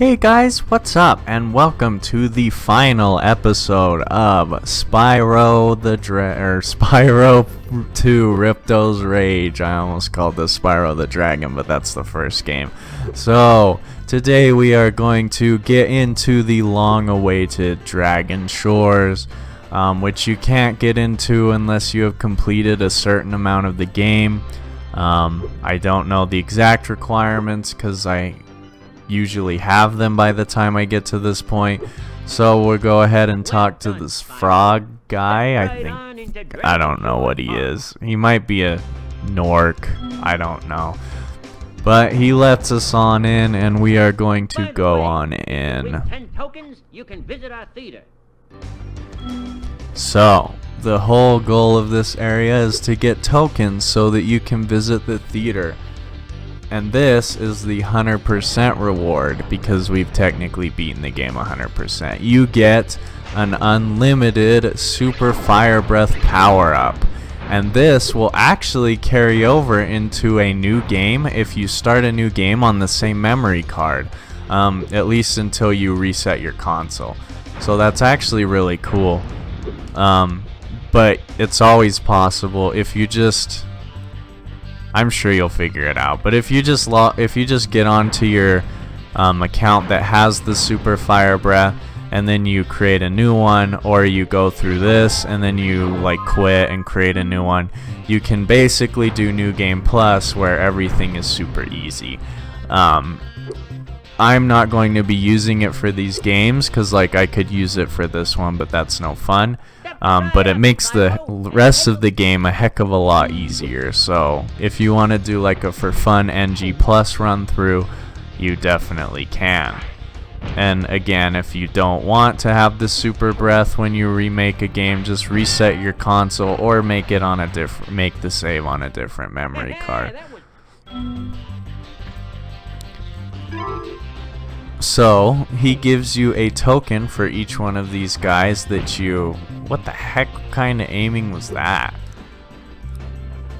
Hey guys, what's up? And welcome to the final episode of Spyro Spyro 2 Ripto's Rage. I almost called this Spyro the Dragon, but that's the first game. So, today we are going to get into the long-awaited Dragon Shores, which you can't get into unless you have completed a certain amount of the game. I don't know the exact requirements because I usually have them by the time I get to this point. So we'll go ahead and talk to this frog guy. I don't know what he is. He might be a Nork. I don't know. But he lets us on in, and we are going to go on in. With 10 tokens, you can visit our theater. So, the whole goal of this area is to get tokens so that you can visit the theater. And this is the 100% reward because we've technically beaten the game 100%. You get an unlimited super fire breath power up. And this will actually carry over into a new game if you start a new game on the same memory card. At least until you reset your console. So that's actually really cool. But it's always possible if you just... I'm sure you'll figure it out. But if you just get onto your account that has the super fire breath, and then you create a new one, or you go through this and then you like quit and create a new one, you can basically do New Game Plus where everything is super easy. I'm not going to be using it for these games because like I could use it for this one, but that's no fun. But it makes the rest of the game a heck of a lot easier. So if you want to do like a for fun NG Plus run through, you definitely can. And again, if you don't want to have the super breath when you remake a game, just reset your console or make the save on a different memory card. So, he gives you a token for each one of these guys that you... What the heck kind of aiming was that?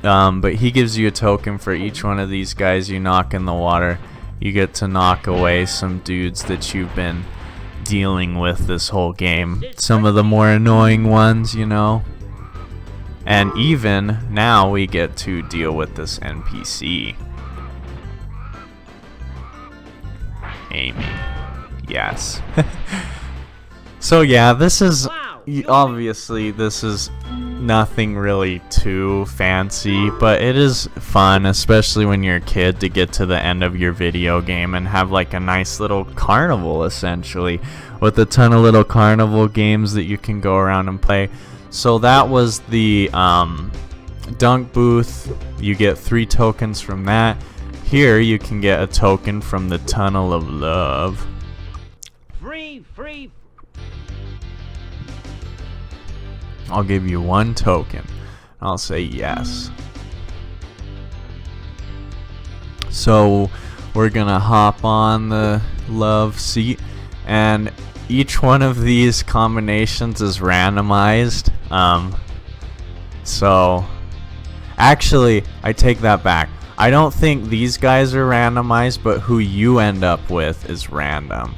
But he gives you a token for each one of these guys you knock in the water. You get to knock away some dudes that you've been dealing with this whole game. Some of the more annoying ones, you know. And even now we get to deal with this NPC. Amy. Yes. So yeah, this is obviously this is nothing really too fancy, but it is fun, especially when you're a kid, to get to the end of your video game and have like a nice little carnival essentially with a ton of little carnival games that you can go around and play. So that was the dunk booth. You get 3 tokens from that. Here you can get a token from the Tunnel of Love. Free. I'll give you 1 token. I'll say yes. So we're gonna hop on the love seat, and each one of these combinations is randomized. So actually, I take that back. I don't think these guys are randomized, but who you end up with is random.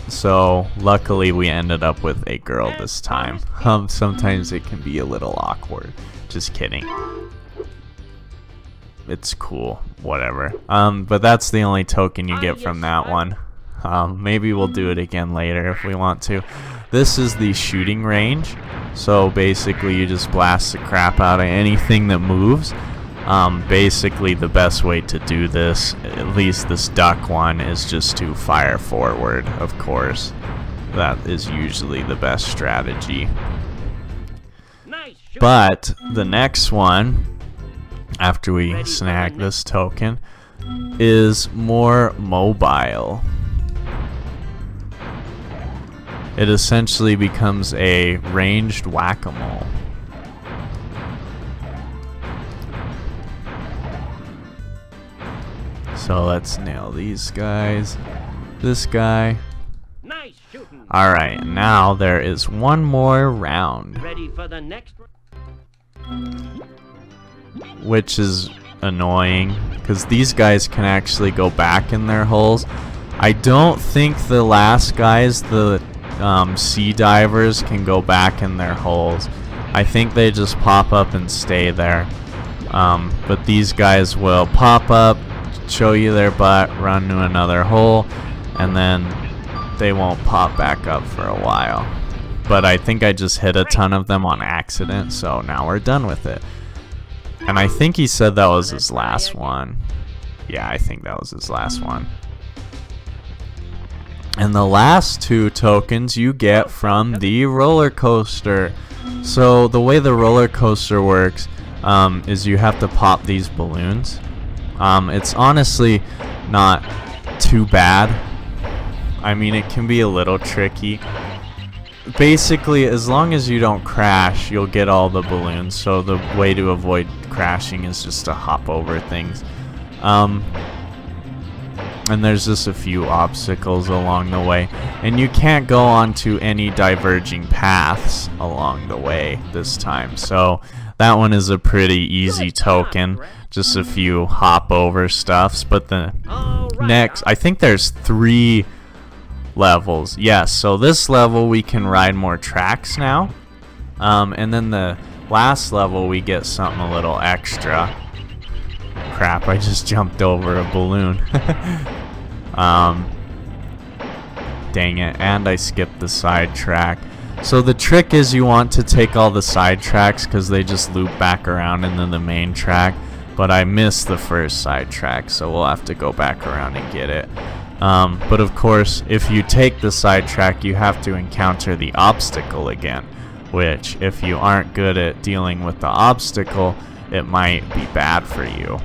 So, luckily we ended up with a girl this time. Sometimes it can be a little awkward. Just kidding. It's cool. Whatever. But that's the only token you get from that one. Maybe we'll do it again later if we want to. This is the shooting range. So basically you just blast the crap out of anything that moves. Basically the best way to do this, at least this duck one, is just to fire forward, of course. That is usually the best strategy. But the next one, after we snag this token, is more mobile. It essentially becomes a ranged whack-a-mole. So let's nail these guys. This guy. Nice shooting. Alright, now there is one more round. Ready for the next? Which is annoying because these guys can actually go back in their holes. I don't think the last guys, the sea divers, can go back in their holes. I think they just pop up and stay there. But these guys will pop up, show you their butt, run to another hole, and then they won't pop back up for a while. But I think I just hit a ton of them on accident, so now we're done with it. And I think he said that was his last one. Yeah, I think that was his last one. And the last 2 tokens you get from the roller coaster. So the way the roller coaster works is you have to pop these balloons. It's honestly not too bad. I mean, it can be a little tricky. Basically, as long as you don't crash, you'll get all the balloons. So the way to avoid crashing is just to hop over things. And there's just a few obstacles along the way. And you can't go onto any diverging paths along the way this time. So that one is a pretty easy token. Just a few hop over stuffs. But the next, I think there's 3 levels. Yes, so this level we can ride more tracks now. And then the last level we get something a little extra. Crap, I just jumped over a balloon. Dang it, and I skipped the side track. So the trick is you want to take all the side tracks because they just loop back around into the main track. But I missed the first side track, so we'll have to go back around and get it. But of course, if you take the sidetrack, you have to encounter the obstacle again, which if you aren't good at dealing with the obstacle, it might be bad for you.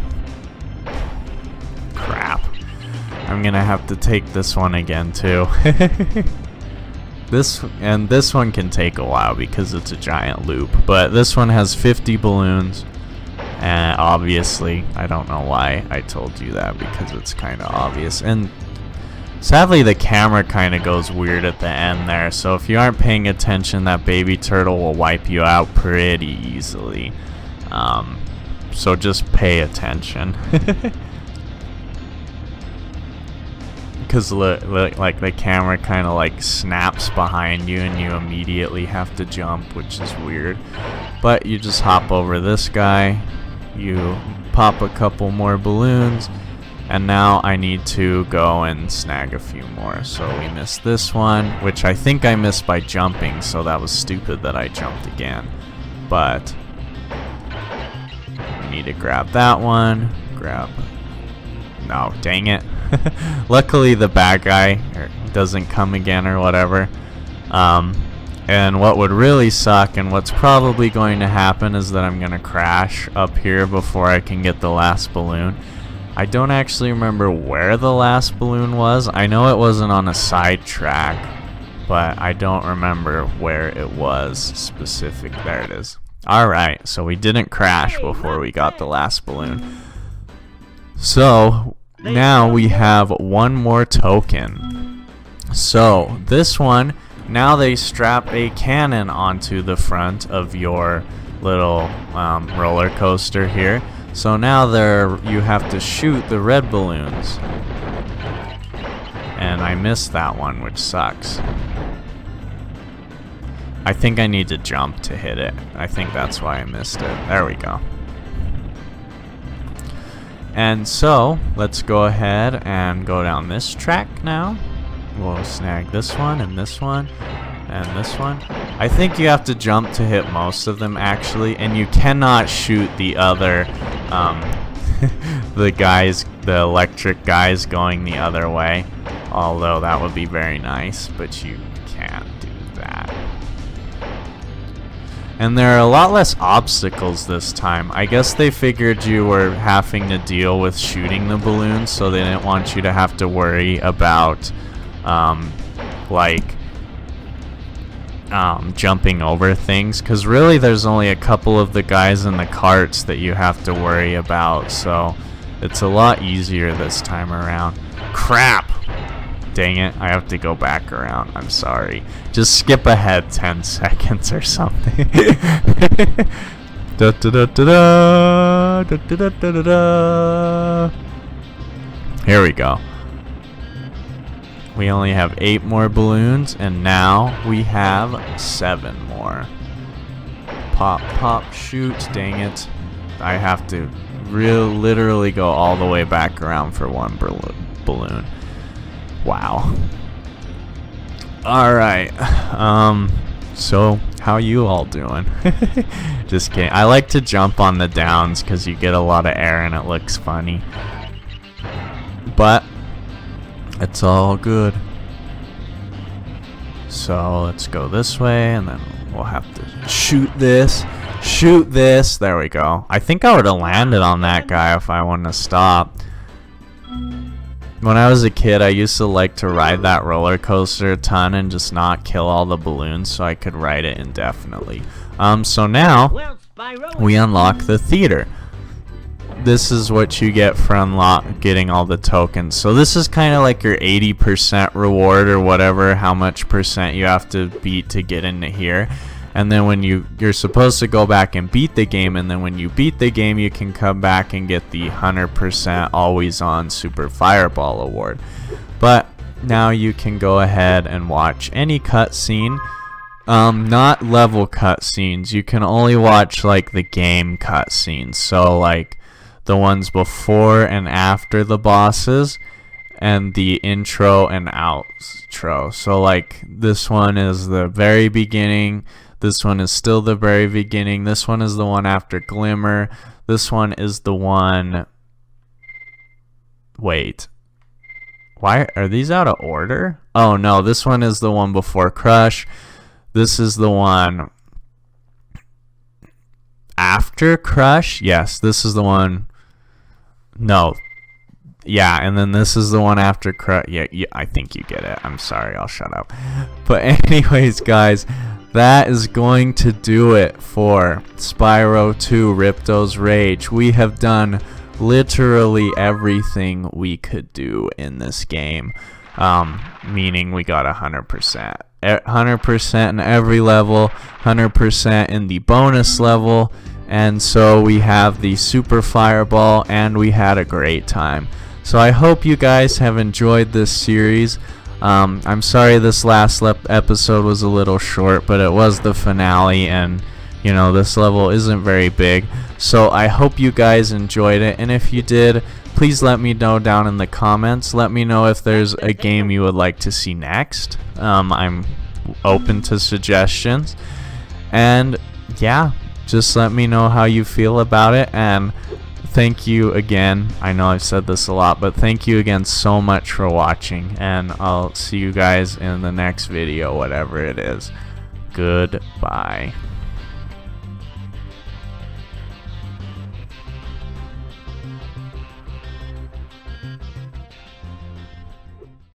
Crap. I'm gonna have to take this one again too. This one can take a while because it's a giant loop, but this one has 50 balloons. And obviously, I don't know why I told you that because it's kind of obvious. And sadly, the camera kind of goes weird at the end there, so if you aren't paying attention, that baby turtle will wipe you out pretty easily. So just pay attention. Because like the camera kind of like snaps behind you and you immediately have to jump, which is weird. But you just hop over this guy, you pop a couple more balloons, and now I need to go and snag a few more. So we missed this one, which I think I missed by jumping, so that was stupid that I jumped again. But we need to grab that one. No, dang it. Luckily the bad guy doesn't come again or whatever. And what would really suck and what's probably going to happen is that I'm going to crash up here before I can get the last balloon. I don't actually remember where the last balloon was. I know it wasn't on a side track, but I don't remember where it was specific. There it is. Alright, so we didn't crash before we got the last balloon. So now we have one more token. So this one, now they strap a cannon onto the front of your little roller coaster here. So now you have to shoot the red balloons. And I missed that one, which sucks. I think I need to jump to hit it. I think that's why I missed it. There we go. And so, let's go ahead and go down this track now. We'll snag this one and this one and this one. I think you have to jump to hit most of them actually, and you cannot shoot the other, the electric guys going the other way. Although that would be very nice, but you can't do that. And there are a lot less obstacles this time. I guess they figured you were having to deal with shooting the balloons, so they didn't want you to have to worry about jumping over things, because really there's only a couple of the guys in the carts that you have to worry about, so it's a lot easier this time around. Crap! Dang it, I have to go back around. I'm sorry. Just skip ahead 10 seconds or something. Da, da, da, da, da. Here we go. We only have 8 more balloons, and now we have 7 more. Pop, pop, shoot. Dang it. I have to literally go all the way back around for one balloon. Wow. Alright. So, how you all doing? Just kidding. I like to jump on the downs because you get a lot of air and it looks funny. But it's all good. So let's go this way, and then we'll have to shoot this. Shoot this. There we go. I think I would have landed on that guy if I wouldn't have stopped. When I was a kid, I used to like to ride that roller coaster a ton and just not kill all the balloons so I could ride it indefinitely. So now Well, Spyro, we unlock the theater. This is what you get for getting all the tokens. So this is kind of like your 80% reward or whatever, how much percent you have to beat to get into here. And then when you're supposed to go back and beat the game, and then when you beat the game, you can come back and get the 100% always on Super Fireball award. But now you can go ahead and watch any cutscene. Not level cutscenes. You can only watch like the game cutscenes. So like the ones before and after the bosses, and the intro and outro. So like this one is the very beginning. This one is still the very beginning. This one is the one after Glimmer. This one is the one... Wait. Why are these out of order? Oh no, this one is the one before Crush. This is the one after Crush. Yes, this is the one... No. Yeah, and then this is the one after Crush. Yeah, I think you get it. I'm sorry, I'll shut up. But anyways, guys, that is going to do it for Spyro 2 Ripto's Rage. We have done literally everything we could do in this game. Meaning we got 100%. 100% in every level, 100% in the bonus level, and so we have the Super Fireball, and we had a great time. So I hope you guys have enjoyed this series. I'm sorry this last episode was a little short, but it was the finale, and you know, this level isn't very big. So I hope you guys enjoyed it, and if you did, please let me know down in the comments. Let me know if there's a game you would like to see next. I'm open to suggestions, and yeah, just let me know how you feel about it. And thank you again. I know I've said this a lot, but thank you again so much for watching, and I'll see you guys in the next video, whatever it is. Goodbye.